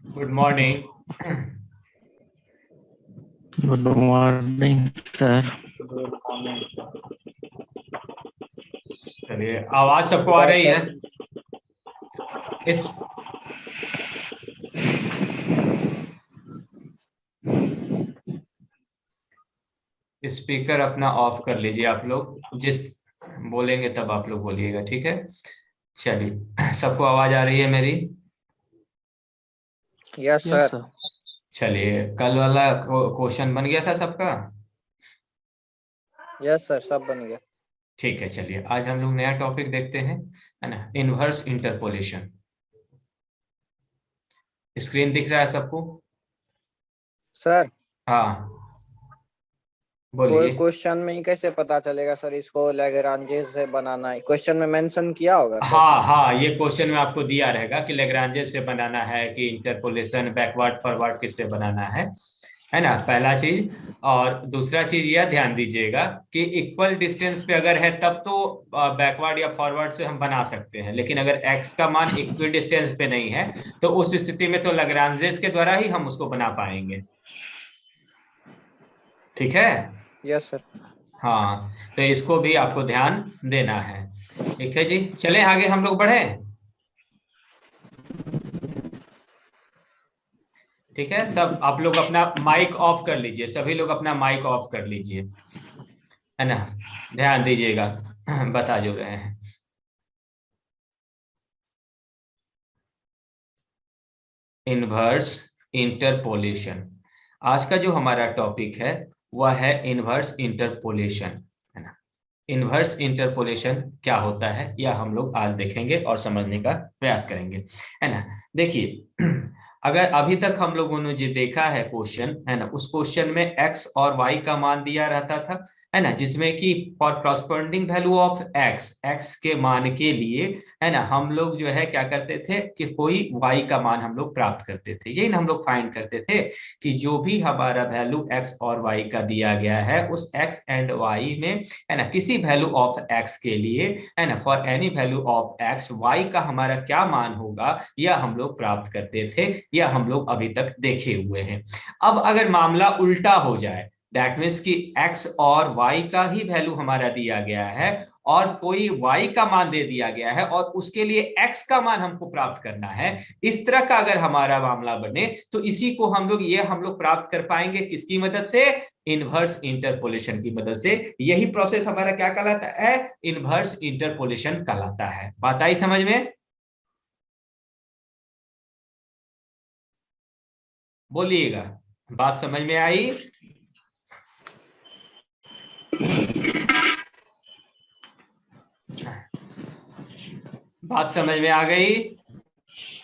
Good morning. Good morning sir. चलिए, आवाज सबको आ रही है? इस स्पीकर अपना ऑफ कर लीजिए। आप लोग जिस बोलेंगे तब आप लोग बोलिएगा, ठीक है? चलिए, सबको आवाज आ रही है मेरी? Yes yes sir. सर। चलिए, कल वाला क्वेश्चन बन गया था सबका? यस सर, सब बन गया। ठीक है, चलिए आज हम लोग नया टॉपिक देखते हैं, है ना? Inverse interpolation. स्क्रीन दिख रहा है सबको? सर, हाँ, कोई बोलिए। क्वेश्चन में ही कैसे पता चलेगा सर इसको लैग्रांजे से बनाना है? क्वेश्चन में मेंशन किया होगा सर। हाँ हाँ, ये क्वेश्चन में आपको दिया रहेगा कि लेग्रांजे से बनाना है कि इंटरपोलेशन बैकवर्ड फॉरवर्ड किससे बनाना है ना? पहला चीज। और दूसरा चीज यह ध्यान दीजिएगा कि इक्वल डिस्टेंस पे अगर है तब तो बैकवर्ड या फॉरवर्ड से हम बना सकते हैं, लेकिन अगर एक्स का मान इक्वल डिस्टेंस पे नहीं है तो उस स्थिति में तो लेग्रांजेस के द्वारा ही हम उसको बना पाएंगे। ठीक है? Yes sir. हाँ, तो इसको भी आपको ध्यान देना है। ठीक है जी, चलें आगे हम लोग बढ़े। ठीक है, सब आप लोग अपना माइक ऑफ कर लीजिए, सभी लोग अपना माइक ऑफ कर लीजिए, है ना? ध्यान दीजिएगा, बता जो रहे हैं। Inverse interpolation. आज का जो हमारा टॉपिक है वह है इनवर्स इंटरपोलेशन, है ना? इनवर्स इंटरपोलेशन क्या होता है यह हम लोग आज देखेंगे और समझने का प्रयास करेंगे, है ना? देखिए, अगर अभी तक हम लोगों ने जो देखा है क्वेश्चन, है ना, उस क्वेश्चन में एक्स और वाई का मान दिया रहता था, है ना, जिसमें कि for corresponding value of x, x के मान के लिए, है ना, हम लोग जो है क्या करते थे कि कोई वाई का मान हम लोग प्राप्त करते थे। यही ना हम लोग फाइंड करते थे कि जो भी हमारा वैल्यू एक्स और वाई का दिया गया है उस एक्स एंड वाई में, है ना, किसी वैल्यू ऑफ एक्स के लिए, है ना, for any value of X Y का हमारा क्या मान होगा यह हम लोग प्राप्त करते थे। यह हम लोग अभी तक देखे हुए हैं। अब अगर मामला उल्टा हो जाए, दैट मीन्स कि एक्स और वाई का ही वैल्यू हमारा दिया गया है और कोई वाई का मान दे दिया गया है और उसके लिए एक्स का मान हमको प्राप्त करना है, इस तरह का अगर हमारा मामला बने तो इसी को हम लोग प्राप्त कर पाएंगे किसकी मदद से? इनवर्स इंटरपोलेशन की मदद से। यही प्रोसेस हमारा क्या कहलाता है? इनवर्स इंटरपोलेशन कहलाता है। बात आई समझ में? बोलिएगा, बात समझ में आई? बात समझ में आ गई?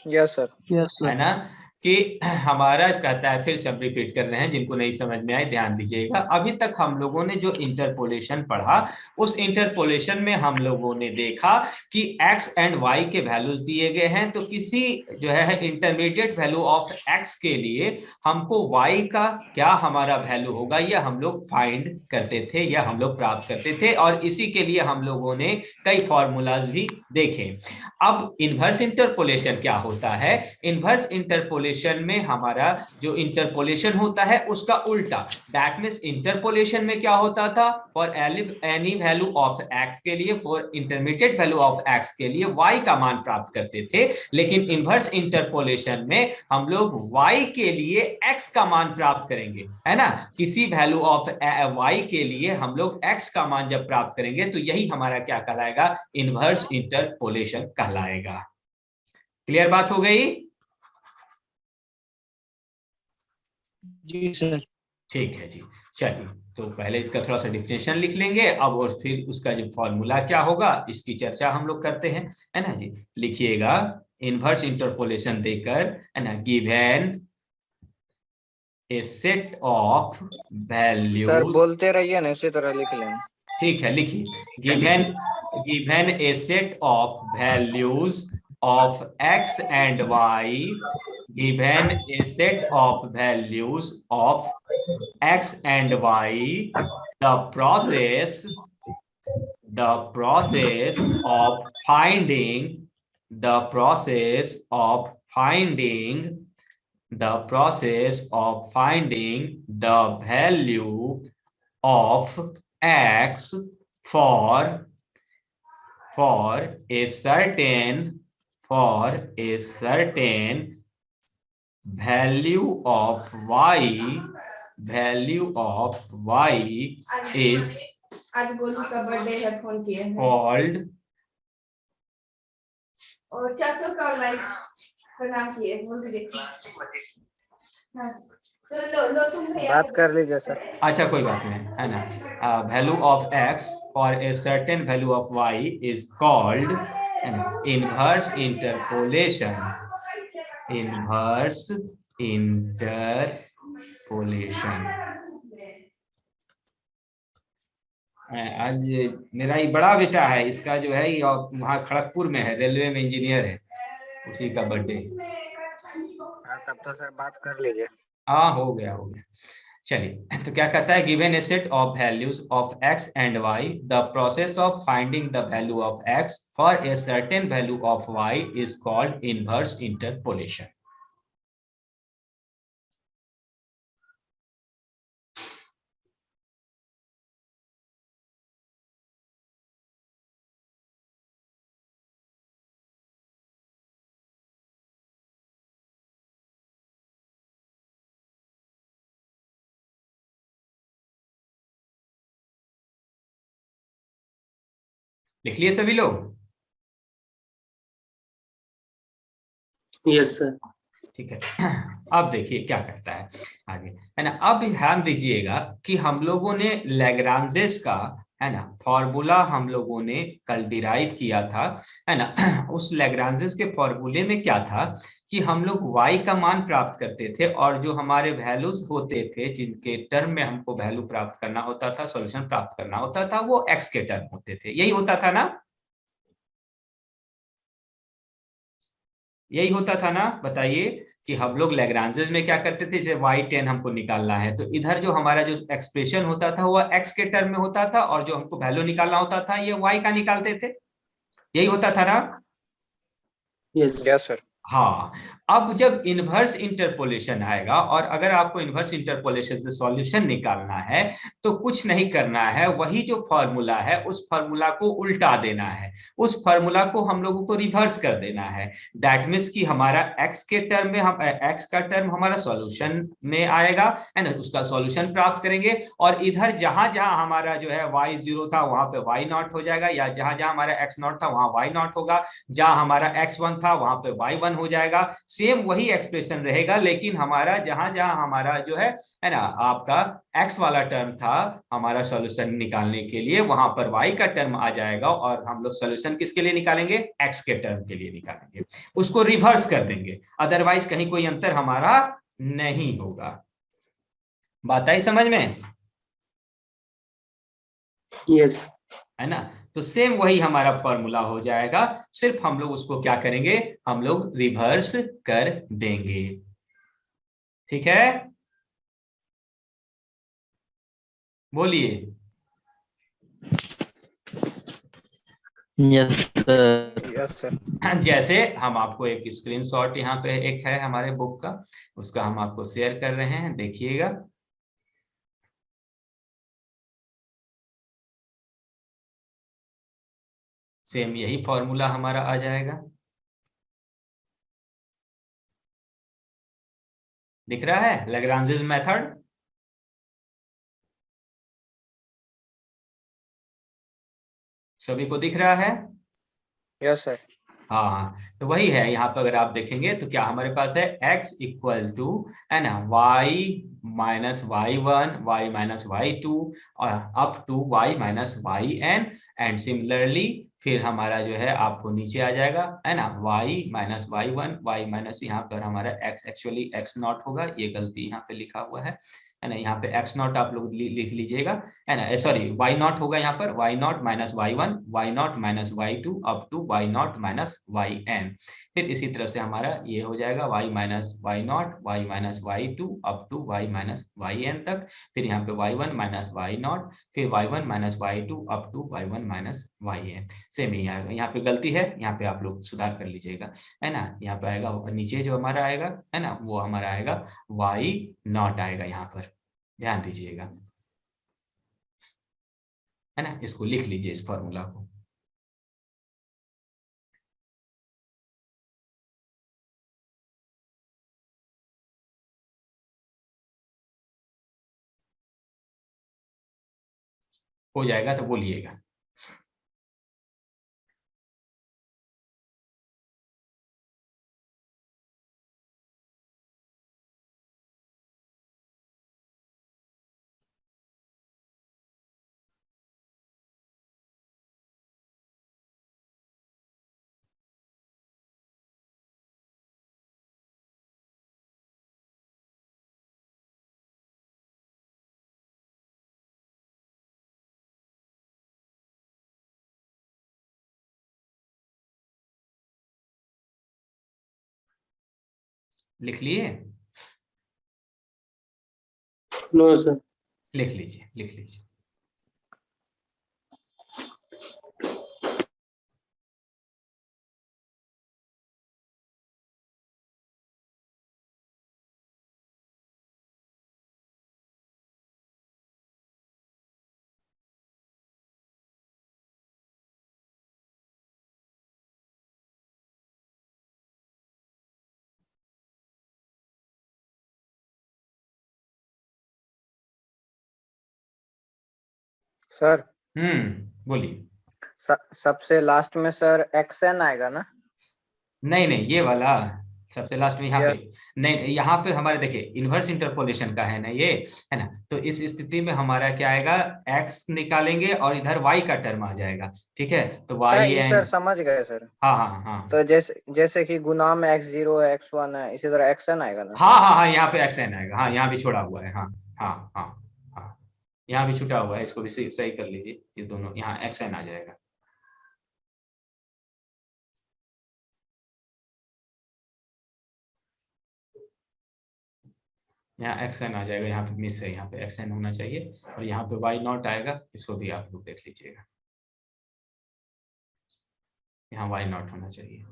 Yes sir. यस है सर। ना? कि हमारा कहता है, फिर से हम रिपीट कर रहे हैं, जिनको नहीं समझ में आए ध्यान दीजिएगा। अभी तक हम लोगों ने जो इंटरपोलेशन पढ़ा, उस इंटरपोलेशन में हम लोगों ने देखा कि एक्स एंड वाई के वैल्यूज दिए गए हैं, तो किसी जो है इंटरमीडिएट वैल्यू ऑफ एक्स के लिए हमको वाई का क्या हमारा वैल्यू होगा यह हम लोग फाइंड करते थे, यह हम लोग प्राप्त करते थे, और इसी के लिए हम लोगों ने कई फॉर्मूलाज भी देखे। अब इनवर्स इंटरपोलेशन क्या होता है? इनवर्स इंटरपोलेशन में हमारा जो इंटरपोलेशन होता है उसका उल्टा, दैट मींस इंटरपोलेशन में क्या होता था? For any value of x के लिए, for intermediate value of x के लिए वाई का मान प्राप्त करते थे, लेकिन इनवर्स इंटरपोलेशन में हम लोग वाई के लिए एक्स का मान प्राप्त करेंगे, है ना? किसी वैल्यू ऑफ वाई के लिए हम लोग एक्स का मान जब प्राप्त करेंगे तो यही हमारा क्या कहलाएगा? इनवर्स इंटरपोलेशन कहलाएगा। क्लियर बात हो गई? जी सर। ठीक है जी। चलिए, तो पहले इसका थोड़ा सा डिफिनेशन लिख लेंगे अब, और फिर उसका जो फॉर्मूला क्या होगा इसकी चर्चा हम लोग करते हैं, है ना जी? लिखिएगा, इनवर्स इंटरपोलेशन देकर, है ना, given a set of sir values. बोलते रहिए ना, इसी तरह लिख लेंगे। ठीक है, लिखिए, given given a set of values of X and Y, given a set of values of x and y, the process of finding the process of finding the process of finding the value of x for a certain value of y is आज गोलू का birthday है, phone किए हैं called और 400 का like प्रणाम किए, बोल दे देखो। हाँ, तो लो तुम बात कर लीजिए सर। अच्छा कोई बात नहीं है ना। Value of x for a certain value of y is called inverse interpolation. आज मेरा ही बड़ा बेटा है, इसका जो है वहाँ खड़गपुर में है, रेलवे में इंजीनियर है, उसी का बर्थडे। तब तो सर बात कर लीजिए। हाँ हो गया। चलिए, तो क्या कहता है, given a set of values of x and y, the process of finding the value of x for a certain value of y is called inverse interpolation. लिख लिए सभी लोग? Yes sir. ठीक है, अब देखिए क्या करता है आगे, है ना। अब ध्यान दीजिएगा कि हम लोगों ने लैग्रांजेस का, है ना, फॉर्मूला हम लोगों ने कल डिराइव किया था, है ना। उस लैग्रांजेस के फॉर्मूले में क्या था कि हम लोग y का मान प्राप्त करते थे और जो हमारे वैल्यूज होते थे, जिनके टर्म में हमको वैल्यू प्राप्त करना होता था, सॉल्यूशन प्राप्त करना होता था, वो x के टर्म होते थे। यही होता था ना? यही होता था ना? बताइए कि हम लोग लैग्रांजेस में क्या करते थे, जैसे y10 हमको निकालना है, तो इधर जो हमारा जो एक्सप्रेशन होता था वो x के टर्म में होता था, और जो हमको वैल्यू निकालना होता था ये y का निकालते थे। यही होता था ना? Yes sir. हाँ, अब जब इनवर्स इंटरपोलेशन आएगा, और अगर आपको इनवर्स इंटरपोलेशन से सॉल्यूशन निकालना है तो कुछ नहीं करना है, वही जो फॉर्मूला है उस फॉर्मूला को उल्टा देना है, उस फॉर्मूला को हम लोगों को रिवर्स कर देना है। दैट मीन्स कि हमारा x के टर्म में हम x का टर्म हमारा सॉल्यूशन में आएगा, है ना, उसका सॉल्यूशन प्राप्त करेंगे, और इधर जहां जहां हमारा जो है y0 था वहां पे y0 हो जाएगा, या जहां जहां हमारा x0 था वहां y0 होगा, जहां हमारा x1 था वहां पे y1 हो जाएगा। सेम वही एक्सप्रेशन रहेगा, लेकिन हमारा जहां जहां हमारा जो है ना, आपका x वाला टर्म था हमारा सॉल्यूशन निकालने के लिए, वहां पर y का टर्म आ जाएगा, और हम लोग सॉल्यूशन किसके लिए निकालेंगे? x के टर्म के लिए निकालेंगे, उसको रिवर्स कर देंगे, अदरवाइज कहीं कोई अंतर हमारा नहीं होगा। बात आई समझ में? यस है ना। तो सेम वही हमारा फॉर्मूला हो जाएगा, सिर्फ हम लोग उसको क्या करेंगे, हम लोग रिवर्स कर देंगे। ठीक है, बोलिए। Yes sir. Yes sir. जैसे हम आपको एक स्क्रीनशॉट यहाँ पे एक है हमारे बुक का, उसका हम आपको शेयर कर रहे हैं, देखिएगा। सेम यही फॉर्मूला हमारा आ जाएगा, दिख रहा है? Lagrange's method. सभी को दिख रहा है? Yes sir. हाँ, तो वही है यहाँ पर। अगर आप देखेंगे तो क्या हमारे पास है, x इक्वल टू, है ना, y minus y1, y minus y2, और up to y minus yn, and similarly फिर हमारा जो है आपको नीचे आ जाएगा, है ना, y minus y1, y minus, यहाँ पर हमारा x एक्चुअली x नॉट होगा, ये गलती यहाँ पे लिखा हुआ है ना, यहाँ पे x नॉट आप लोग लिख लीजिएगा, है ना, सॉरी y नॉट होगा यहाँ पर, y not minus y1, y not minus y2, up to y not minus yn। फिर इसी तरह से हमारा ये हो जाएगा y minus y not, y minus y2, up to y minus yn तक, फिर यहाँ पे y1 माइनस y नॉट, फिर y1 minus y2, up to y1 minus yn। Same ही आएगा। यहाँ पे गलती है, यहाँ पे आप लोग सुधार कर लीजिएगा, है ना। यहाँ पे आएगा नीचे जो हमारा आएगा, है ना, वो हमारा आएगा वाई नॉट आएगा, यहाँ पर ध्यान दीजिएगा, है ना। इसको लिख लीजिए इस फॉर्मूला को। हो जाएगा तो बोलिएगा। लिख लिए? No sir. लिख लीजिए, लिख लीजिए। सर बोलिए। सबसे लास्ट में सर एक्सएन आएगा ना? नहीं नहीं, ये वाला सबसे लास्ट में यहाँ ये- पे नहीं, यहाँ पे हमारे देखिए इन्वर्स इंटरपोलेशन का है ना ये, है ना। तो इस स्थिति में हमारा क्या आएगा, x निकालेंगे और इधर y का टर्म आ जाएगा, ठीक है। तो y नहीं एन, सर, समझ गए सर। हाँ हाँ हाँ तो जैसे कि गुना में x0 है, x1 है, इसी तरह xn आएगा ना? हाँ हाँ हाँ, यहाँ पे xn आएगा, हाँ यहाँ भी छोड़ा हुआ है, हाँ हाँ हाँ हाँ, यहाँ भी छूटा हुआ है, इसको भी सही सही कर लीजिए, ये दोनों यहाँ xn आ जाएगा। यहाँ xn आ जाएगा, यहाँ पे मिस है, यहाँ पे xn होना चाहिए, और यहाँ पे y नॉट आएगा, इसको भी आप लोग देख लीजिएगा, यहाँ y नॉट होना चाहिए।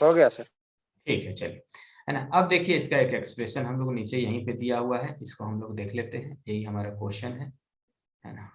हो गया सर। ठीक है, चलिए, है ना। अब देखिए इसका एक एक्सप्रेशन हम लोग नीचे यहीं पे दिया हुआ है, इसको हम लोग देख लेते हैं, यही हमारा क्वेश्चन है ना।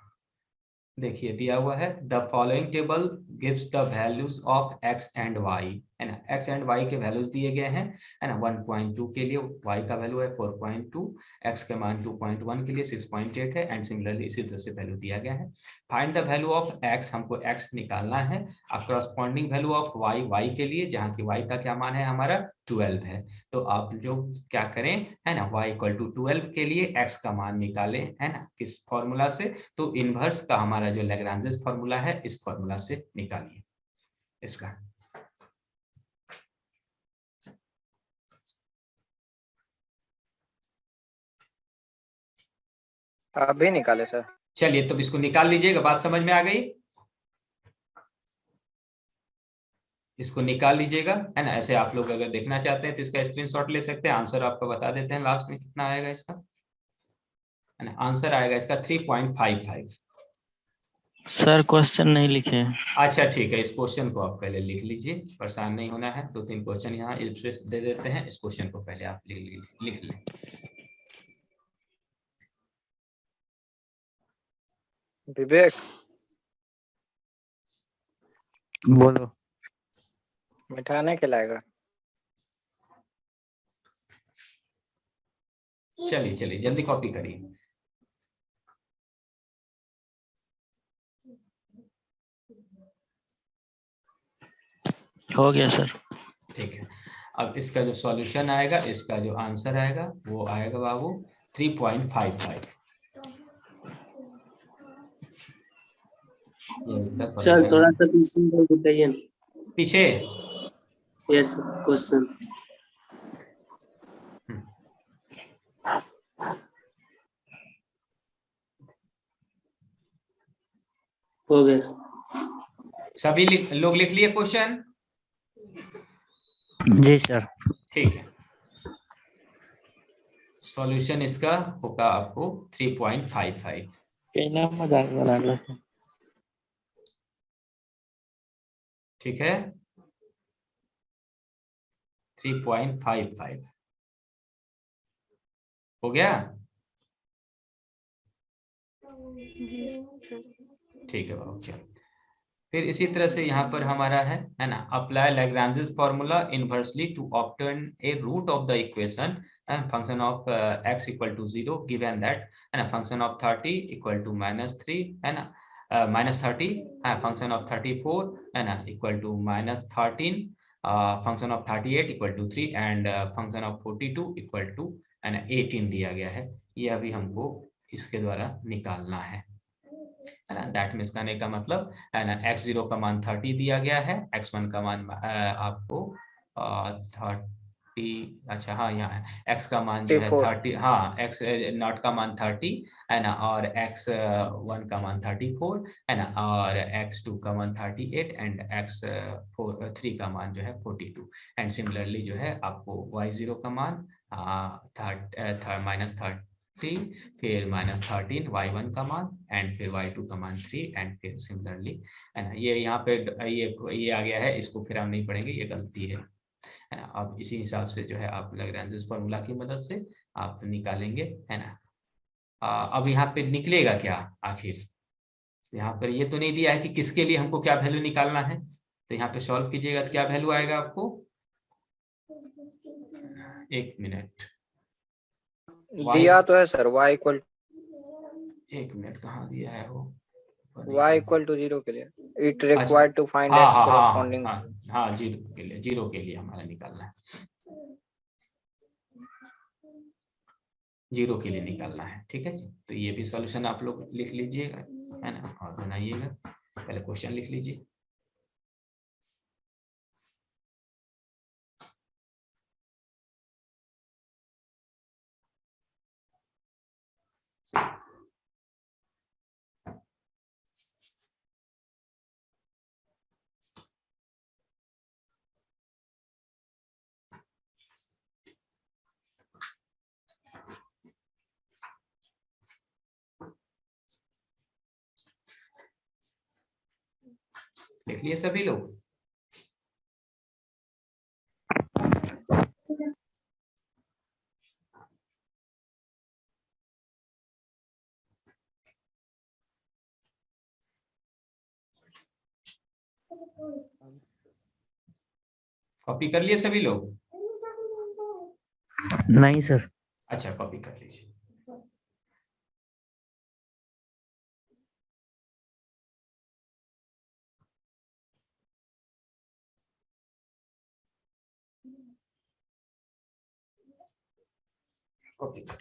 देखिए दिया हुआ है, the following table gives the values of x and y, है ना। x एंड y के वैल्यूज दिए गए हैं, है ना। 1.2 के लिए y का वैल्यू है 4.2, x के मान 2.1 के लिए 6.8 है, एंड सिमिलरली इसी तरह से वैल्यू दिया गया है। Find the value of x, हमको x निकालना है, corresponding value of y, y के लिए जहाँ की y का क्या मान है हमारा 12 है। तो आप लोग क्या करें, है ना, y इक्वल टू 12 के लिए x का मान निकालें, है ना, किस फॉर्मूला से, तो इनवर्स का हमारा जो लैग्रांजेस फॉर्मूला है इस फॉर्मूला से निकालिए इसका। अभी निकाले सर? चलिए तो इसको निकाल लीजिएगा, बात समझ में आ गई, इसको निकाल लीजिएगा, है ना। ऐसे आप लोग अगर देखना चाहते हैं तो इसका स्क्रीनशॉट ले सकते हैं, आंसर आपको बता देते हैं लास्ट में कितना आएगा इसका, है ना। आंसर आएगा इसका 3.55। सर क्वेश्चन नहीं लिखे। अच्छा ठीक है, इस क्वेश्चन को आप पहले लिख लीजिए, परेशान नहीं होना है, 2-3 क्वेश्चन यहाँ दे देते हैं, इस क्वेश्चन को पहले आप लिख लें। विवेक, बोलो। मिठाई नहीं खिलाएगा? चलिए चलिए जल्दी कॉपी करिए। हो गया सर। ठीक है, अब इसका जो सॉल्यूशन आएगा, इसका जो आंसर आएगा वो आएगा बाबू 3.55। ये इसका सर सॉल्यूशन थोड़ा सा क्वेश्चन बताइए। पीछे। Yes question. हो गया सर। सभी लोग लिख लिए क्वेश्चन? जी सर। ठीक है, सॉल्यूशन इसका होगा आपको 3.55। ठीक है, 3.55 हो गया। ठीक है बाबू, चलो फिर इसी तरह से यहाँ पर हमारा है ना, apply Lagrange's formula inversely to obtain a root of the equation function of x equal to 0 given that है ना, फंक्शन ऑफ 30 इक्वल टू -3 है ना, -30 फंक्शन ऑफ 34 है ना equal to -13, function of 38 equal to 3 and function of 42 equal to है ना 18 दिया गया है। ये अभी हमको इसके द्वारा निकालना है ना। दैट मीन्स कहने का मतलब है ना, x0 का मान 30 दिया गया है, x1 का मान आपको 30, अच्छा हाँ यहाँ x का मान जो है 30, हाँ x0 का मान 30 है ना, और x1 का मान 34 है ना, और x2 का मान 38 एंड x3 का मान जो है 42 एंड सिमिलरली जो है आपको y0 का मान -30, फिर -13 y1 का मान एंड फिर y2 का मान 3 एंड फिर सिमिलरली है ना। ये यहाँ पे ये आ गया है, इसको फिर हम नहीं पढ़ेंगे, ये गलती है ना। अब इसी हिसाब से जो है आप लैग्रेंज फॉर्मूला की मदद से आप निकालेंगे है ना। अब यहाँ पे निकलेगा क्या आखिर, यहाँ पर ये तो नहीं दिया है कि किसके लिए हमको क्या वैल्यू निकालना है, तो यहाँ पे सॉल्व कीजिएगा तो क्या वैल्यू आएगा आपको, 1 मिनट दिया तो है सर y इक्वल, 1 मिनट कहाँ दिया है वो, y इक्वल टू 0 के लिए इट रिक्वायर्ड टू फाइंड हाँ x हाँ कॉरेस्पॉन्डिंग। हाँ 0 के लिए हमारा निकालना है, 0 के लिए निकालना है। ठीक है जी, तो ये भी सॉल्यूशन आप लोग लिख लीजिएगा है ना, और बनाइएगा। पहले क्वेश्चन लिख लीजिए। लिख लिए सभी लोग? कॉपी कर लिए सभी लोग? नहीं सर। अच्छा कॉपी कर लीजिए। कॉपी कर,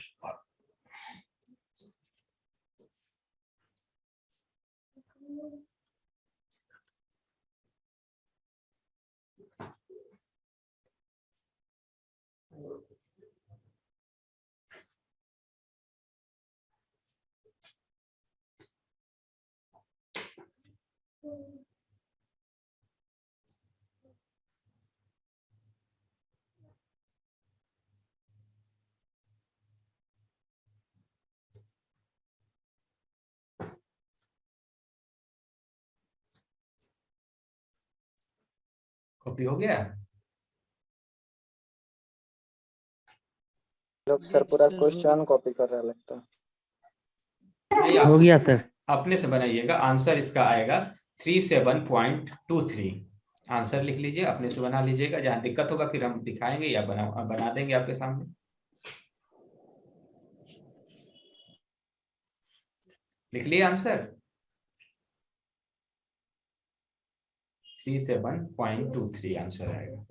कॉपी हो गया? लोग सर पूरा क्वेश्चन कॉपी कर रहा लगता है। हो गया सर। अपने से बनाइएगा, आंसर इसका आएगा 37.23। आंसर लिख लीजिए, अपने से बना लीजिएगा, जहां दिक्कत होगा फिर हम दिखाएंगे या बना देंगे आपके सामने। लिख लिए आंसर? 37.23 आंसर आएगा।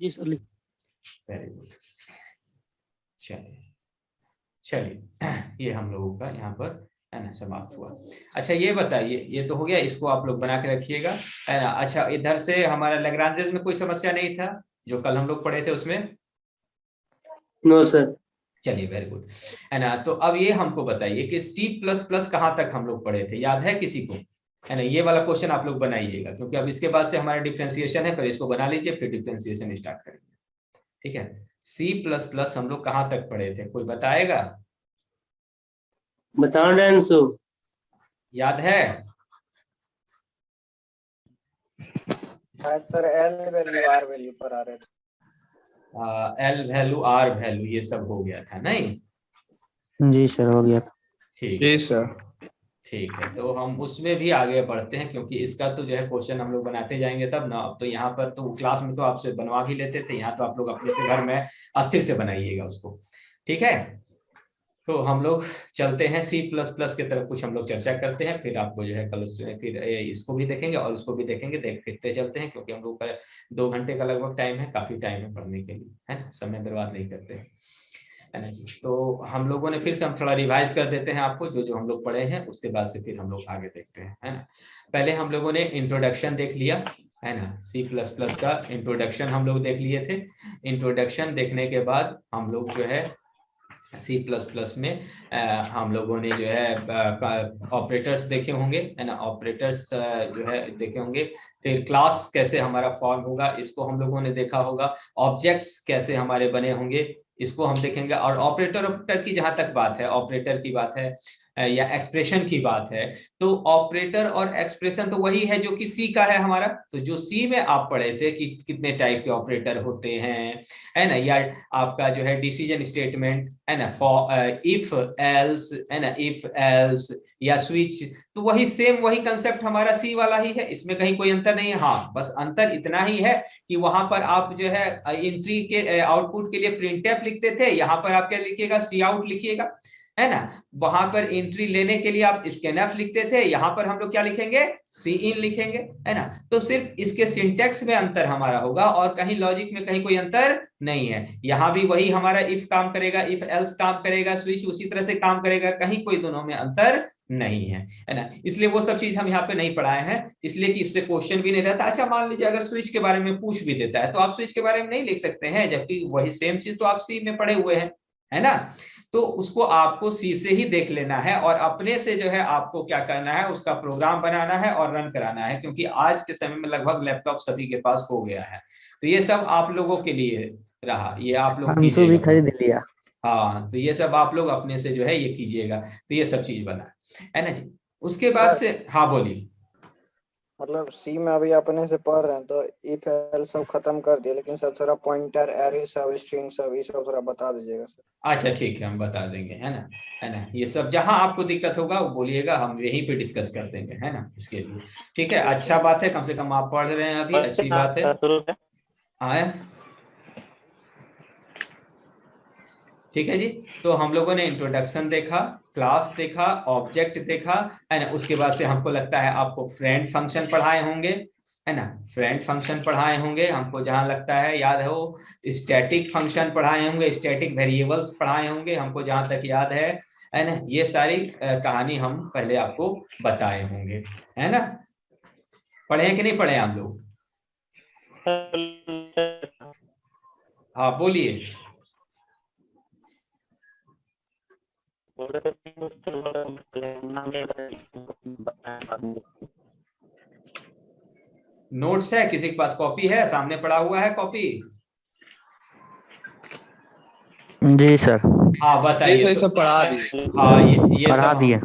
जी सर। वेरी गुड, चलिए ये हम लोगों का यहाँ पर है ना समाप्त हुआ। अच्छा ये बताइए, ये तो हो गया, इसको आप लोग बना के रखिएगा है ना। अच्छा इधर से हमारा लैग्रांजेस में कोई समस्या नहीं था जो कल हम लोग पढ़े थे उसमें? No sir. चलिए वेरी गुड, है ना। तो अब ये हमको बताइए कि सी प्लस प्लस कहाँ तक हम लोग पढ़े थे, याद है किसी को, है ना। ये वाला क्वेश्चन आप लोग बनाइएगा, क्योंकि अब इसके बाद से हमारा डिफरेंशिएशन है, पहले इसको बना लीजिए फिर डिफरेंशिएशन स्टार्ट करेंगे, ठीक है। सी प्लस प्लस हम लोग कहाँ तक पढ़े थे, कोई बताएगा, बताओ डांसो। याद है? शायद sir L value R value पर आ रहे थे। एल वैल्यू आर वैल्यू ये सब हो गया था नहीं? जी सर, हो गया था। ठीक जी सर। ठीक है, तो हम उसमें भी आगे बढ़ते हैं, क्योंकि इसका तो जो है क्वेश्चन हम लोग बनाते जाएंगे तब ना। अब तो यहाँ पर तो क्लास में तो आपसे बनवा भी लेते थे, यहाँ तो आप लोग अपने से घर में अस्थिर से बनाइएगा उसको, ठीक है। तो हम लोग चलते हैं सी प्लस प्लस की तरफ, कुछ हम लोग चर्चा करते हैं, फिर आपको जो है कल फिर इसको भी देखेंगे और उसको भी देखेंगे, देखते चलते हैं, क्योंकि हम लोग का 2 घंटे का लगभग टाइम है, काफी टाइम है पढ़ने के लिए, है ना, समय बर्बाद नहीं करते हैं, है ना। तो हम लोगों ने फिर से हम थोड़ा रिवाइज कर देते हैं आपको, जो जो हम लोग पढ़े हैं, उसके बाद से फिर हम लोग आगे देखते हैं, है ना। पहले हम लोगों ने इंट्रोडक्शन देख लिया, है ना, सी प्लस प्लस का इंट्रोडक्शन हम लोग देख लिए थे। इंट्रोडक्शन देखने के बाद हम लोग जो है सी प्लस प्लस में हम लोगों ने जो है ऑपरेटर्स देखे होंगे, है ना, ऑपरेटर्स जो है देखे होंगे। फिर क्लास कैसे हमारा फॉर्म होगा, इसको हम लोगों ने देखा होगा। ऑब्जेक्ट्स कैसे हमारे बने होंगे, इसको हम देखेंगे। और ऑपरेटर की जहां तक बात है, ऑपरेटर की बात है या एक्सप्रेशन की बात है, तो ऑपरेटर और एक्सप्रेशन तो वही है जो कि सी का है हमारा। तो जो सी में आप पढ़े थे कि कितने टाइप के ऑपरेटर होते हैं, है ना, या आपका जो है डिसीजन स्टेटमेंट, है ना, फॉर इफ एल्स, है ना, इफ एल्स या स्विच, तो वही सेम वही कंसेप्ट हमारा सी वाला ही है, इसमें कहीं कोई अंतर नहीं है। हाँ, बस अंतर इतना ही है कि वहां पर आप जो है एंट्री के आउटपुट के लिए प्रिंटफ लिखते थे, यहाँ पर आप क्या लिखिएगा, सी आउट लिखिएगा, है ना। वहां पर एंट्री लेने के लिए आप स्कैनफ लिखते थे, यहां पर हम लोग क्या लिखेंगे, सी इन लिखेंगे, है ना। तो सिर्फ इसके सिंटेक्स में अंतर हमारा होगा, और कहीं लॉजिक में कहीं कोई अंतर नहीं है। यहां भी वही हमारा इफ काम करेगा, इफ एल्स काम करेगा, स्विच उसी तरह से काम करेगा, कहीं कोई दोनों में अंतर नहीं है ना। इसलिए वो सब चीज हम यहाँ पे नहीं पढ़ाए हैं, इसलिए कि इससे क्वेश्चन भी नहीं रहता। अच्छा, मान लीजिए अगर स्विच के बारे में पूछ भी देता है, तो आप स्विच के बारे में नहीं लिख सकते हैं, जबकि वही सेम चीज तो आप सी में पढ़े हुए हैं, है ना। तो उसको आपको सी से ही देख लेना है, और अपने से जो है आपको क्या करना है, उसका प्रोग्राम बनाना है और रन कराना है, क्योंकि आज के समय में लगभग लैपटॉप सभी के पास हो गया है। तो ये सब आप लोगों के लिए रहा, ये आप लोग हम तो भी खरीद लिया। हाँ, तो ये सब आप लोग अपने से जो है ये कीजिएगा, तो ये सब चीज बना है ना जी। उसके बाद से हाँ बोलिए। मतलब सी में अभी अपने से पढ़ रहे हैं तो इफ एल सब खत्म कर दिया, लेकिन सब थोड़ा पॉइंटर एरे सब स्ट्रिंग सब ये सब थोड़ा बता दीजिएगा सर। अच्छा ठीक है, हम बता देंगे, है ना, ये सब जहां आपको दिक्कत होगा वो बोलिएगा, हम यहीं पे डिस्कस कर देंगे, है ना, उसके लिए। ठीक है, अच्छा बात है, कम से कम आप पढ़ रहे हैं अभी, अच्छी बात है। हाँ ठीक है जी। तो हम लोगों ने इंट्रोडक्शन देखा, क्लास देखा, ऑब्जेक्ट देखा, है ना। उसके बाद से हमको लगता है आपको फ्रेंड फंक्शन पढ़ाए होंगे, है ना, फ्रेंड फंक्शन पढ़ाए होंगे हमको, जहां लगता है याद है वो स्टैटिक फंक्शन पढ़ाए होंगे, स्टैटिक वेरिएबल्स पढ़ाए होंगे हमको, जहां तक याद है ना। ये सारी कहानी हम पहले आपको बताए होंगे, है ना। पढ़े हैं कि नहीं पढ़े आप लोग? हाँ बोलिए। नोट्स है, किसी के पास कॉपी है, सामने पड़ा हुआ है कॉपी? जी सर। हाँ बताइए। ये सब पढ़ा दिए। हाँ ये पढ़ा सब दिए।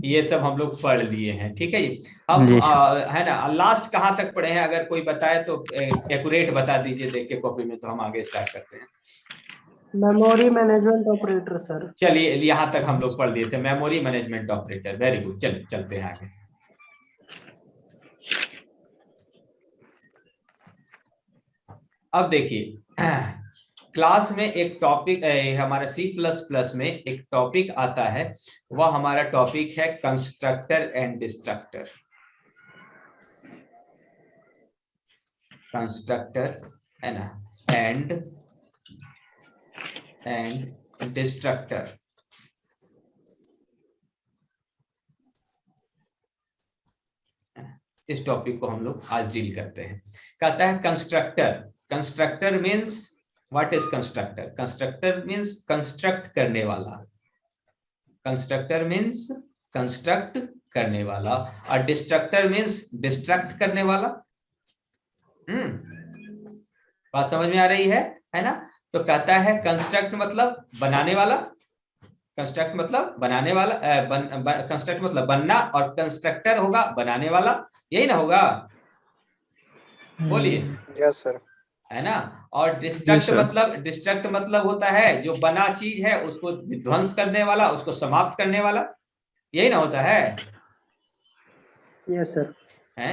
ये सब हम लोग पढ़ लिए हैं, ठीक है जी। हम जी है ना, लास्ट कहाँ तक पढ़े हैं, अगर कोई बताए तो एक्यूरेट बता दीजिए देख के कॉपी में, तो हम आगे स्टार्ट करते हैं। Memory management operator sir. चलिए, यहाँ तक हम लोग पढ़ लिए थे, memory management operator, very good. चलते हैं आगे। अब देखिए, क्लास में एक टॉपिक हमारा सी प्लस प्लस में एक टॉपिक आता है, वह हमारा टॉपिक है कंस्ट्रक्टर एंड डिस्ट्रक्टर। कंस्ट्रक्टर है ना, एंड डिस्ट्रक्टर। इस टॉपिक को हम लोग आज डील करते हैं। कहता है constructor, constructor means what is constructor? Constructor means construct करने वाला, कंस्ट्रक्टर मीन्स कंस्ट्रक्ट करने वाला, और डिस्ट्रक्टर मीन्स डिस्ट्रक्ट करने वाला। बात समझ में आ रही है ना? तो कहता है कंस्ट्रक्ट मतलब बनाने वाला, कंस्ट्रक्ट मतलब बनाने वाला, कंस्ट्रक्ट मतलब बनना, और कंस्ट्रक्टर होगा बनाने वाला, यही ना होगा? बोलिए। Yes sir. है ना? और डिस्ट्रक्ट मतलब होता है जो बना चीज है उसको ध्वंस करने वाला, उसको समाप्त करने वाला, यही ना होता है? Yes sir. है।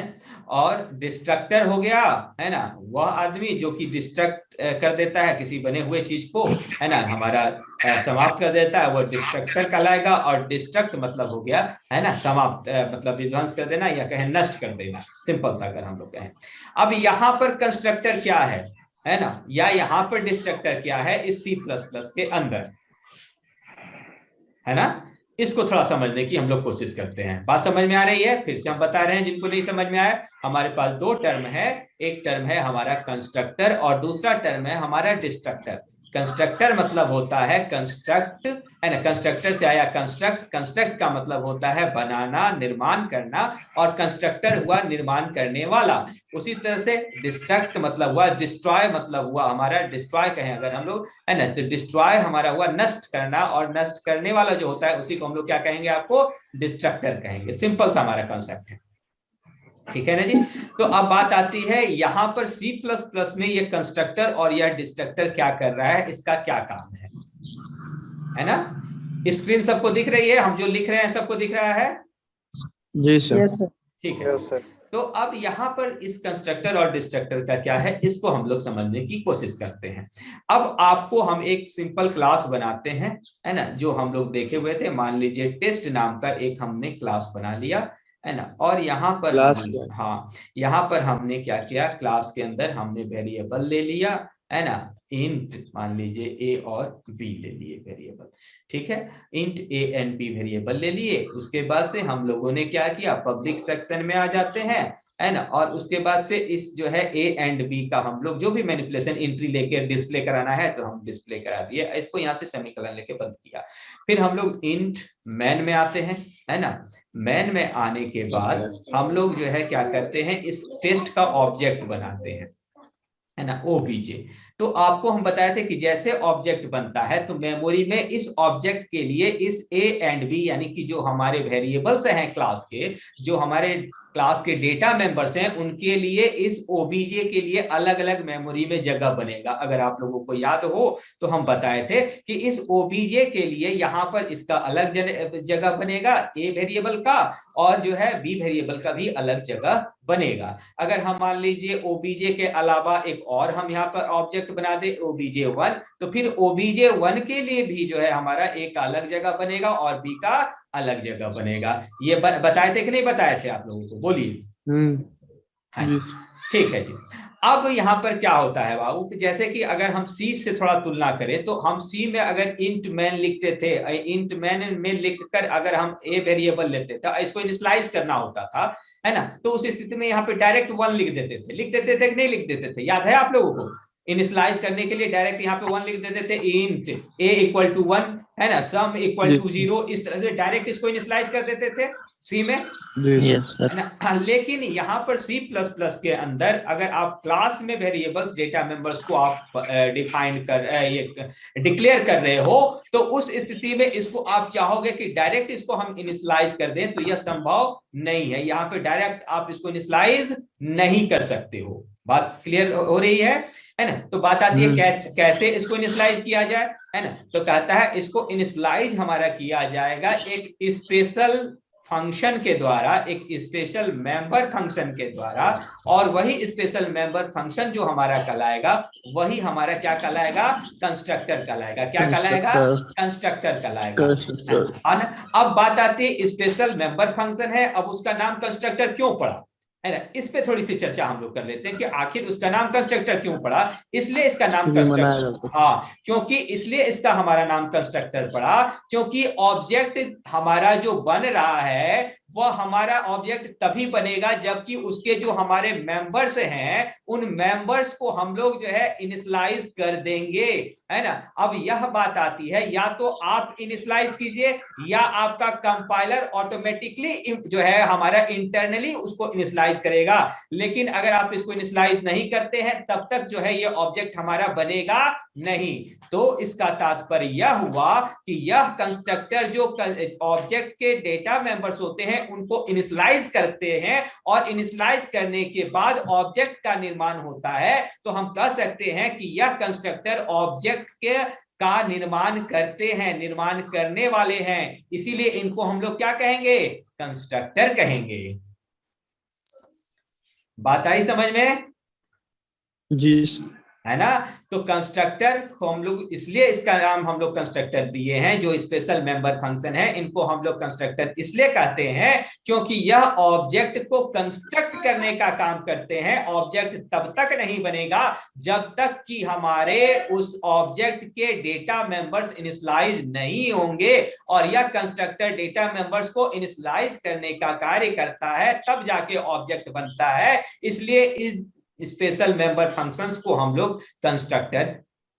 और डिस्ट्रक्टर हो गया, है ना, वह आदमी जो कि डिस्ट्रक्ट कर देता है किसी बने हुए चीज को, है ना, हमारा समाप्त कर देता है, वो डिस्ट्रक्टर कहलाएगा। और डिस्ट्रक्ट मतलब हो गया, है ना, समाप्त, मतलब विध्वंस कर देना या कहें नष्ट कर देना, सिंपल सा अगर हम लोग कहें। अब यहाँ पर कंस्ट्रक्टर क्या है ना, या यहाँ पर डिस्ट्रक्टर क्या है इस C++ के अंदर, है ना? इसको थोड़ा समझने की हम लोग कोशिश करते हैं। बात समझ में आ रही है? फिर से हम बता रहे हैं जिनको नहीं समझ में आया, हमारे पास दो टर्म है, एक टर्म है हमारा कंस्ट्रक्टर और दूसरा टर्म है हमारा डिस्ट्रक्टर। कंस्ट्रक्टर मतलब होता है कंस्ट्रक्ट, है ना, कंस्ट्रक्टर से आया कंस्ट्रक्ट, कंस्ट्रक्ट का मतलब होता है बनाना, निर्माण करना, और कंस्ट्रक्टर हुआ निर्माण करने वाला। उसी तरह से डिस्ट्रक्ट मतलब हुआ डिस्ट्रॉय, मतलब हुआ हमारा डिस्ट्रॉय कहें अगर हम लोग, है ना, तो डिस्ट्रॉय हमारा हुआ नष्ट करना, और नष्ट करने वाला जो होता है उसी को हम लोग क्या कहेंगे, आपको डिस्ट्रक्टर कहेंगे। सिंपल सा हमारा कॉन्सेप्ट है, ठीक है ना जी? तो अब बात आती है यहाँ पर C++ में ये कंस्ट्रक्टर और यह डिस्ट्रक्टर क्या कर रहा है, इसका क्या काम है ना? स्क्रीन सबको दिख रही है? हम जो लिख रहे हैं सबको दिख रहा है? जी सर। Yes sir. ठीक है। Yes sir. तो अब यहाँ पर इस कंस्ट्रक्टर और डिस्ट्रक्टर का क्या है, इसको हम लोग समझने की कोशिश करते हैं। अब आपको हम एक सिंपल क्लास बनाते हैं, है ना, जो हम लोग देखे हुए थे। मान लीजिए टेस्ट नाम का एक हमने क्लास बना लिया, है ना, और यहाँ पर यहाँ पर हमने क्या किया, क्लास के अंदर हमने वेरिएबल ले लिया, है ना, इंट मान लीजिए a और b ले लिए वेरिएबल, ठीक है, int a and b variable ले लिए। उसके बाद से हम लोगों ने क्या किया, पब्लिक सेक्शन में आ जाते हैं, है ना, और उसके बाद से इस जो है a एंड b का हम लोग जो भी मैनिपुलेशन एंट्री लेके डिस्प्ले कराना है तो हम डिस्प्ले करा दिए, इसको यहाँ से सेमीकोलन लेके बंद किया। फिर हम लोग इंट मैन में आते हैं, है ना, मैन में आने के बाद हम लोग जो है क्या करते हैं, इस टेस्ट का ऑब्जेक्ट बनाते हैं, है ना, ओबीजे। तो आपको हम बताए थे कि जैसे ऑब्जेक्ट बनता है तो मेमोरी में इस ऑब्जेक्ट के लिए इस a एंड b यानी कि जो हमारे वेरिएबल्स हैं क्लास के, जो हमारे क्लास के डेटा मेंबर्स हैं, उनके लिए इस ओबीजे के लिए अलग अलग मेमोरी में जगह बनेगा। अगर आप लोगों को याद हो तो हम बताए थे कि इस ओबीजे के लिए यहाँ पर इसका अलग जगह बनेगा a वेरिएबल का, और जो है b वेरिएबल का भी अलग जगह बनेगा। अगर हम मान लीजिए ओबीजे के अलावा एक और हम यहाँ पर ऑब्जेक्ट बना दे OBJ1, तो फिर OBJ1 के लिए भी जो है हमारा एक अलग जगह बनेगा और B का अलग जगह बनेगा। ये बताए थे कि नहीं बताए थे आप लोगों को? बोलिए। ठीक है जी। अब यहाँ पर क्या होता है बाबू, जैसे कि अगर हम C से थोड़ा तुलना करें तो हम C में अगर इंट मैन लिखते थे, इंट मैन में लिखकर अगर हम a वेरिएबल लेते थे, इसको इनिशियलाइज करना होता था, है ना, तो उस स्थिति में यहाँ पे डायरेक्ट 1 लिख देते थे कि नहीं लिख देते थे? याद है आप लोगों को? इनिशियलाइज करने के लिए डायरेक्ट यहाँ पे 1 लिख देते थे, इंट a इक्वल टू 1, है ना, सम इक्वल टू 0, इस तरह से डायरेक्ट इसको इनिशियलाइज कर देते थे C में, है ना। लेकिन यहाँ पर C++ के अंदर अगर आप क्लास में वेरिएबल्स डेटा मेंबर्स को आप डिफाइन कर ये डिक्लेयर कर रहे हो, तो उस स्थिति में इसको आप चाहोगे कि डायरेक्ट इसको हम इनिशियलाइज कर दें, तो यह संभव नहीं है। यहाँ पे डायरेक्ट आप इसको इनिशियलाइज नहीं कर सकते हो। बात क्लियर हो रही है ना? तो बात आती है कैसे इसको इनिशियलाइज किया जाए, है ना। तो कहता है इसको इनिशियलाइज हमारा किया जाएगा एक स्पेशल फंक्शन के द्वारा, एक स्पेशल मेंबर फंक्शन के द्वारा, और वही स्पेशल मेंबर फंक्शन जो हमारा कहलाएगा वही हमारा क्या कहलाएगा, कंस्ट्रक्टर कहलाएगा। क्या कहलाएगा? कंस्ट्रक्टर कहलाएगा। अब बात आती है स्पेशल मेंबर फंक्शन है, अब उसका नाम कंस्ट्रक्टर क्यों पड़ा, है ना, इस पे थोड़ी सी चर्चा हम लोग कर लेते हैं कि आखिर उसका नाम कंस्ट्रक्टर क्यों पड़ा। इसलिए इसका नाम कंस्ट्रक्टर, क्योंकि इसलिए इसका हमारा नाम कंस्ट्रक्टर पड़ा क्योंकि ऑब्जेक्ट हमारा जो बन रहा है वह हमारा ऑब्जेक्ट तभी बनेगा जबकि उसके जो हमारे मेंबर्स हैं उन मेंबर्स को हम लोग जो है इनिशियलाइज कर देंगे, है ना। अब यह बात आती है, या तो आप इनिशियलाइज कीजिए या आपका कंपाइलर ऑटोमेटिकली जो है हमारा इंटरनली उसको इनिशियलाइज करेगा। लेकिन अगर आप इसको इनिशियलाइज नहीं करते हैं तब तक जो है ये ऑब्जेक्ट हमारा बनेगा नहीं। तो इसका तात्पर्य यह हुआ कि यह कंस्ट्रक्टर जो ऑब्जेक्ट के डेटा मेंबर्स होते हैं उनको इनिशियलाइज करते हैं और इनिशियलाइज करने के बाद ऑब्जेक्ट का निर्माण होता है, तो हम कह सकते हैं कि यह कंस्ट्रक्टर ऑब्जेक्ट के का निर्माण करते हैं, निर्माण करने वाले हैं। इसीलिए इनको हम लोग क्या कहेंगे, कंस्ट्रक्टर कहेंगे। बात आई समझ में? जी सर। है ना। तो कंस्ट्रक्टर को हम लोग इसलिए इसका नाम हम लोग कंस्ट्रक्टर दिए हैं, जो स्पेशल मेंबर फंक्शन है इनको हम लोग कंस्ट्रक्टर इसलिए कहते हैं क्योंकि यह ऑब्जेक्ट को कंस्ट्रक्ट करने का काम करते हैं। ऑब्जेक्ट तब तक नहीं बनेगा जब तक कि हमारे उस ऑब्जेक्ट के डेटा मेंबर्स इनिशियलाइज नहीं होंगे, और यह कंस्ट्रक्टर डेटा मेंबर्स को इनिशियलाइज करने का कार्य करता है, तब जाके ऑब्जेक्ट बनता है। इसलिए इस स्पेशल मेंबर फंक्शंस को हम लोग कंस्ट्रक्टर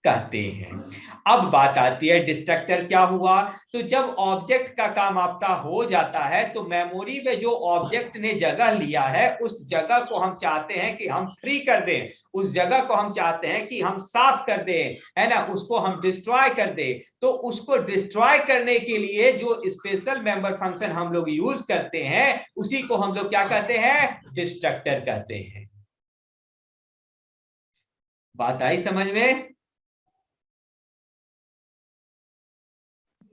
कहते हैं। अब बात आती है डिस्ट्रक्टर क्या हुआ। तो जब ऑब्जेक्ट का काम आपका हो जाता है तो मेमोरी में जो ऑब्जेक्ट ने जगह लिया है उस जगह को हम चाहते हैं कि हम फ्री कर दें, उस जगह को हम चाहते हैं कि हम साफ कर दें, है ना, उसको हम डिस्ट्रॉय कर दें। तो उसको डिस्ट्रॉय करने के लिए जो स्पेशल मेंबर फंक्शन हम लोग यूज करते हैं उसी को हम लोग क्या कहते हैं, डिस्ट्रक्टर कहते हैं। बात आई समझ में?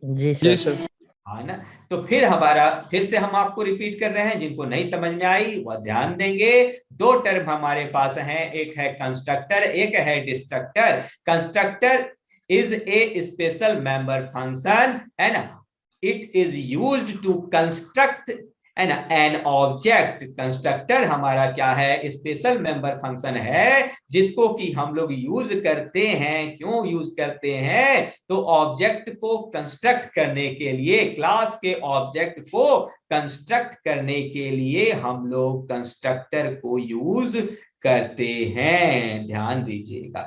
जी जी सर। सर। हाँ ना। तो फिर से हम आपको रिपीट कर रहे हैं, जिनको नहीं समझ में आई वह ध्यान देंगे। दो टर्म हमारे पास हैं, एक है कंस्ट्रक्टर, एक है destructor. Constructor is a special member function, है ना। It is used to construct an object. Constructor हमारा क्या है, स्पेशल मेंबर फंक्शन है जिसको कि हम लोग यूज करते हैं। क्यों यूज करते हैं, तो ऑब्जेक्ट को कंस्ट्रक्ट करने के लिए, क्लास के ऑब्जेक्ट को कंस्ट्रक्ट करने के लिए हम लोग कंस्ट्रक्टर को यूज करते हैं। ध्यान दीजिएगा,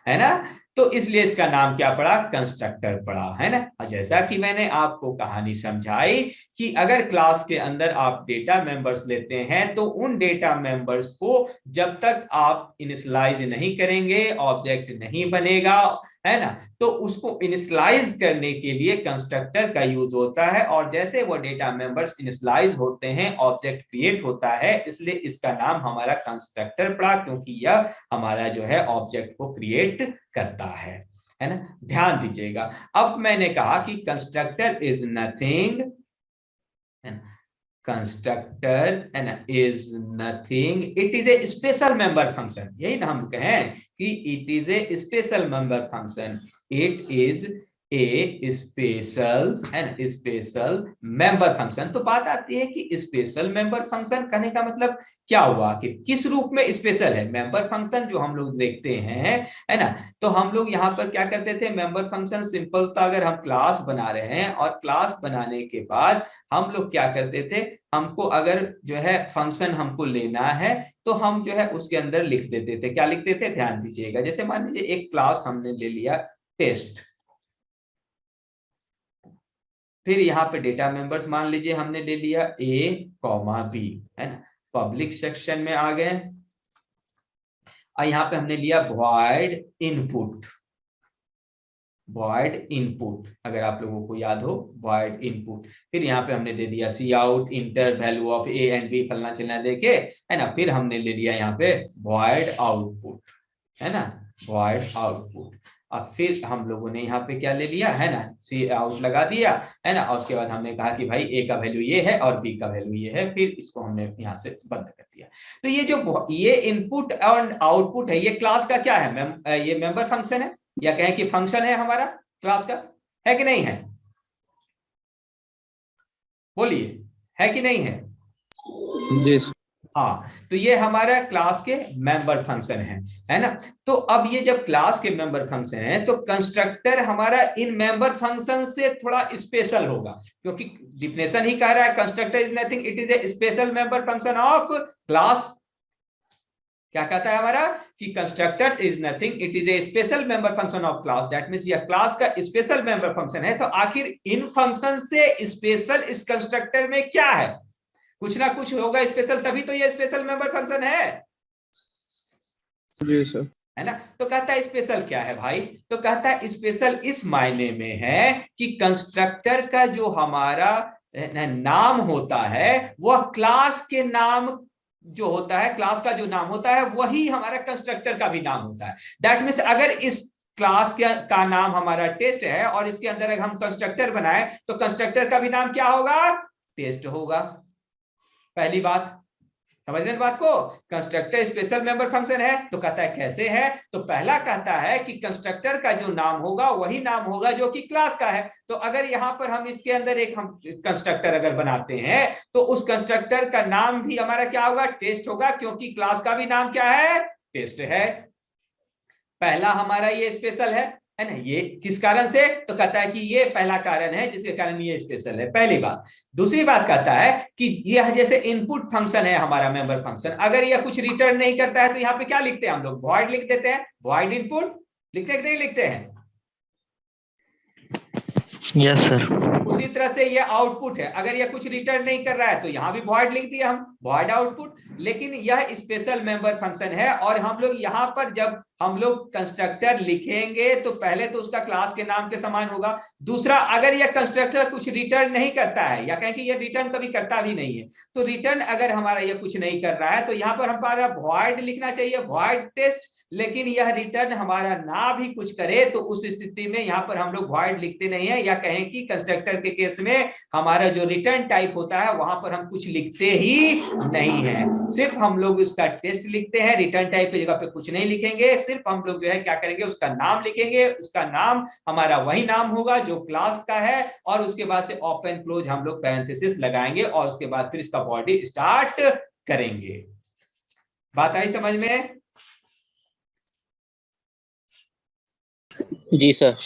है ना। तो इसलिए इसका नाम क्या पड़ा, कंस्ट्रक्टर पड़ा, है ना। जैसा कि मैंने आपको कहानी समझाई कि अगर क्लास के अंदर आप डेटा मेंबर्स लेते हैं तो उन डेटा मेंबर्स को जब तक आप इनिशियलाइज नहीं करेंगे ऑब्जेक्ट नहीं बनेगा, है ना। तो उसको इनिशियलाइज करने के लिए कंस्ट्रक्टर का यूज होता है, और जैसे वो डेटा मेंबर्स इनिशियलाइज होते हैं ऑब्जेक्ट क्रिएट होता है। इसलिए इसका नाम हमारा कंस्ट्रक्टर पड़ा, क्योंकि यह हमारा जो है ऑब्जेक्ट को क्रिएट करता है ना। ध्यान दीजिएगा। अब मैंने कहा कि constructor is nothing, constructor is nothing, it is a special member function। यही ना हम कहें कि it is a special member function, it is a special member function। तो बात आती है कि स्पेशल मेंबर फंक्शन कहने का मतलब क्या हुआ, कि किस रूप में स्पेशल है। मेंबर फंक्शन जो हम लोग देखते हैं, है ना, तो हम लोग यहाँ पर क्या करते थे, मेंबर फंक्शन सिंपल सा, अगर हम क्लास बना रहे हैं और क्लास बनाने के बाद हम लोग क्या करते थे, हमको अगर जो है फंक्शन हमको लेना है तो हम जो है उसके अंदर लिख देते थे। क्या लिखते थे, ध्यान दीजिएगा। जैसे मान लीजिए एक क्लास हमने ले लिया टेस्ट, फिर यहाँ पे डेटा मेंबर्स मान लीजिए हमने ले लिया A, B, है ना। पब्लिक सेक्शन में आ गए और यहाँ पे हमने लिया void input, अगर आप लोगों को याद हो void input। फिर यहाँ पे हमने दे दिया cout inter value of A and B फलना चलना देके, है ना। फिर हमने ले लिया यहाँ पे void output, है ना, void output। और फिर हम लोगों ने यहाँ पे क्या ले लिया, है ना, cout लगा दिया, है ना। और उसके बाद हमने कहा कि भाई A का वैल्यू ये है और B का वैल्यू ये है, फिर इसको हमने यहाँ से बंद कर दिया। तो ये जो ये इनपुट और आउटपुट है, ये क्लास का क्या है, ये मेंबर फंक्शन है, या कहें कि फंक्शन है हमारा क्लास का, है कि नहीं है, बोलिए, है कि नहीं है? जी हाँ, तो ये हमारा क्लास के मेंबर फंक्शन है ना। तो अब ये जब क्लास के मेंबर फंक्शन है तो कंस्ट्रक्टर हमारा इन मेंबर फंक्शन से थोड़ा स्पेशल होगा, क्योंकि डिफिनेशन ही कह रहा है constructor is nothing, it is a special member function of class. क्या कहता है हमारा कि constructor is nothing, it is a special member function of class. That means यह क्लास का स्पेशल मेंबर फंक्शन है। तो आखिर इन फंक्शन से स्पेशल इस कंस्ट्रक्टर में क्या है? कुछ ना कुछ होगा स्पेशल, तभी तो ये स्पेशल मेंबर फंक्शन है जी सर। है ना। तो कहता है स्पेशल क्या है भाई? तो कहता है स्पेशल इस मायने में है कि कंस्ट्रक्टर का जो हमारा नाम होता है वह क्लास के नाम जो होता है, क्लास का जो नाम होता है वही हमारा कंस्ट्रक्टर का भी नाम होता है। दैट मीन्स अगर इस क्लास का नाम हमारा टेस्ट है और इसके अंदर अगर हम कंस्ट्रक्टर बनाए तो कंस्ट्रक्टर का भी नाम क्या होगा? टेस्ट होगा। पहली बात समझ रहे बात को। कंस्ट्रक्टर स्पेशल मेंबर फंक्शन है तो कहता है कैसे है? तो पहला कहता है कि कंस्ट्रक्टर का जो नाम होगा वही नाम होगा जो कि क्लास का है। तो अगर यहां पर हम इसके अंदर एक हम कंस्ट्रक्टर अगर बनाते हैं तो उस कंस्ट्रक्टर का नाम भी हमारा क्या होगा? टेस्ट होगा, क्योंकि क्लास का भी नाम क्या है? टेस्ट है। पहला हमारा ये स्पेशल है ना। ये किस कारण से? तो कहता है कि ये पहला कारण है जिसके कारण ये स्पेशल है, पहली बात। दूसरी बात कहता है कि यह जैसे इनपुट फंक्शन है हमारा मेंबर फंक्शन, अगर यह कुछ रिटर्न नहीं करता है तो यहाँ पे क्या लिखते हैं हम लोग? वॉइड लिख देते हैं। वॉइड इनपुट लिखते हैं कि नहीं लिखते हैं? Yes sir. उसी तरह से ये आउटपुट है, अगर ये कुछ रिटर्न नहीं कर रहा है तो यहां भी वॉइड लिख दिया हम, वॉइड आउटपुट। लेकिन यह स्पेशल मेंबर फंक्शन है और हम लोग यहां पर जब हम लोग कंस्ट्रक्टर लिखेंगे तो पहले तो उसका क्लास के नाम के समान होगा। दूसरा, अगर यह कंस्ट्रक्टर कुछ रिटर्न नहीं करता है या कहें कि यह रिटर्न कभी करता भी नहीं है, तो रिटर्न अगर हमारा यह कुछ नहीं कर रहा है तो यहां पर हमारा वॉइड लिखना चाहिए, वॉइड टेस्ट। लेकिन यह रिटर्न हमारा ना भी कुछ करे तो उस स्थिति में यहां पर हम लोग वॉइड लिखते नहीं है, या कहें कि कंस्ट्रक्टर के केस में हमारा जो रिटर्न टाइप होता है वहां पर हम कुछ लिखते ही नहीं है, सिर्फ हम लोग उसका टेस्ट लिखते हैं। रिटर्न टाइप की जगह पे कुछ नहीं लिखेंगे, सिर्फ हम लोग जो है क्या करेंगे? उसका नाम लिखेंगे। उसका नाम हमारा वही नाम होगा जो क्लास का है, और उसके बाद से ओपन क्लोज हम लोग पैरेंथेसिस लगाएंगे और उसके बाद फिर इसका बॉडी स्टार्ट करेंगे। बात आई समझ में? जी सर।